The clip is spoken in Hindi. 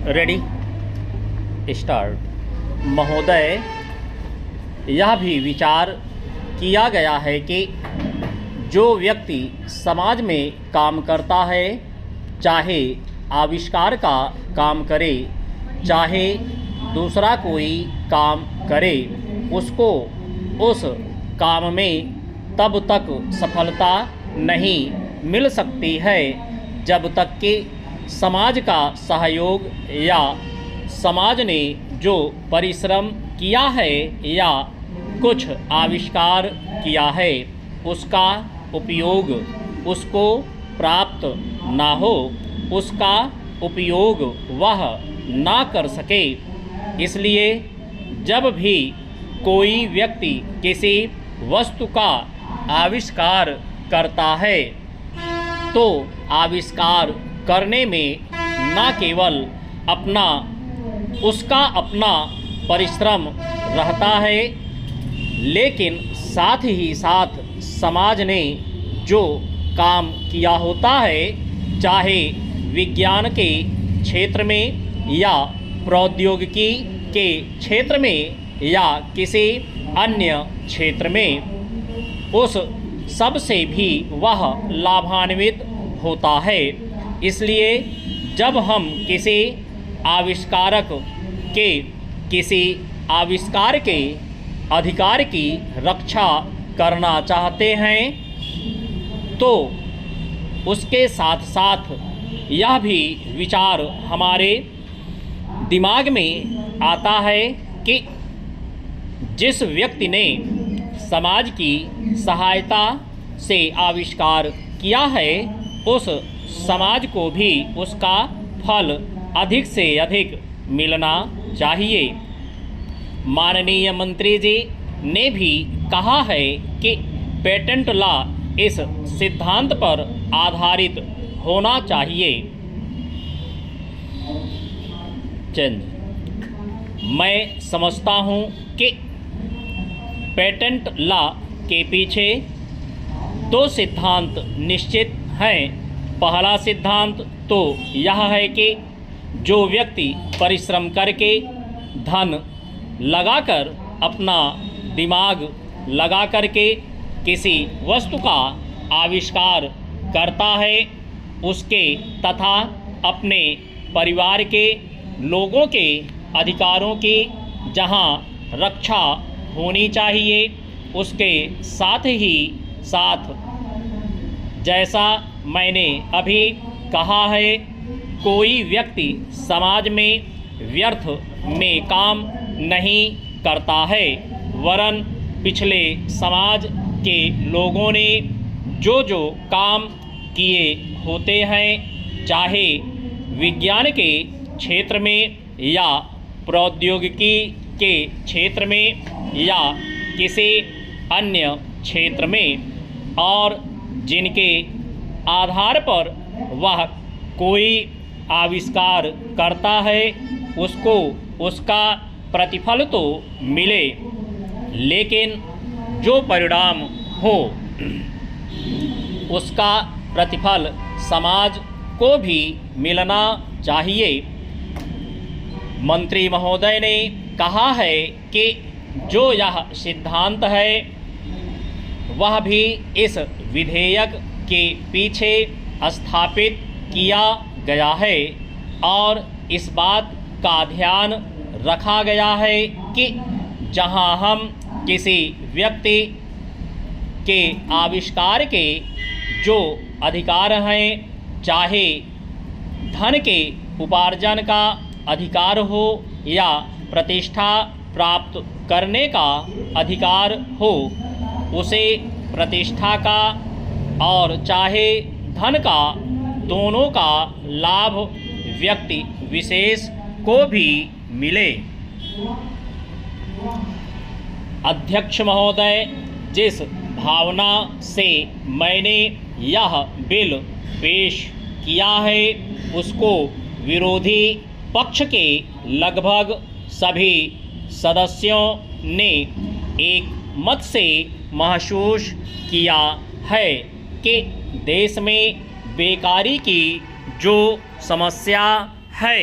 Ready start. महोदय, यह भी विचार किया गया है कि जो व्यक्ति समाज में काम करता है, चाहे आविष्कार का काम करे, चाहे दूसरा कोई काम करे, उसको उस काम में तब तक सफलता नहीं मिल सकती है जब तक कि समाज का सहयोग या समाज ने जो परिश्रम किया है या कुछ आविष्कार किया है उसका उपयोग उसको प्राप्त ना हो, उसका उपयोग वह ना कर सके। इसलिए जब भी कोई व्यक्ति किसी वस्तु का आविष्कार करता है तो आविष्कार करने में न केवल उसका अपना परिश्रम रहता है, लेकिन साथ ही साथ समाज ने जो काम किया होता है, चाहे विज्ञान के क्षेत्र में या प्रौद्योगिकी के क्षेत्र में या किसी अन्य क्षेत्र में, उस सब से भी वह लाभान्वित होता है। इसलिए जब हम किसी आविष्कारक के किसी आविष्कार के अधिकार की रक्षा करना चाहते हैं तो उसके साथ साथ यह भी विचार हमारे दिमाग में आता है कि जिस व्यक्ति ने समाज की सहायता से आविष्कार किया है, उस समाज को भी उसका फल अधिक से अधिक मिलना चाहिए। माननीय मंत्री जी ने भी कहा है कि पेटेंट लॉ इस सिद्धांत पर आधारित होना चाहिए। मैं समझता हूँ कि पेटेंट लॉ के पीछे दो सिद्धांत निश्चित हैं। पहला सिद्धांत तो यह है कि जो व्यक्ति परिश्रम करके धन लगाकर, अपना दिमाग लगा करके किसी वस्तु का आविष्कार करता है, उसके तथा अपने परिवार के लोगों के अधिकारों की जहां रक्षा होनी चाहिए, उसके साथ ही साथ जैसा मैंने अभी कहा है, कोई व्यक्ति समाज में व्यर्थ में काम नहीं करता है, वरन पिछले समाज के लोगों ने जो जो काम किए होते हैं, चाहे विज्ञान के क्षेत्र में या प्रौद्योगिकी के क्षेत्र में या किसी अन्य क्षेत्र में, और जिनके आधार पर वह कोई आविष्कार करता है, उसको उसका प्रतिफल तो मिले, लेकिन जो परिणाम हो उसका प्रतिफल समाज को भी मिलना चाहिए। मंत्री महोदय ने कहा है कि जो यह सिद्धांत है वह भी इस विधेयक के पीछे स्थापित किया गया है और इस बात का ध्यान रखा गया है कि जहां हम किसी व्यक्ति के आविष्कार के जो अधिकार हैं, चाहे धन के उपार्जन का अधिकार हो या प्रतिष्ठा प्राप्त करने का अधिकार हो, उसे प्रतिष्ठा का और चाहे धन का, दोनों का लाभ व्यक्ति विशेष को भी मिले। अध्यक्ष महोदय, जिस भावना से मैंने यह बिल पेश किया है उसको विरोधी पक्ष के लगभग सभी सदस्यों ने एक मत से महसूस किया है कि देश में बेकारी की जो समस्या है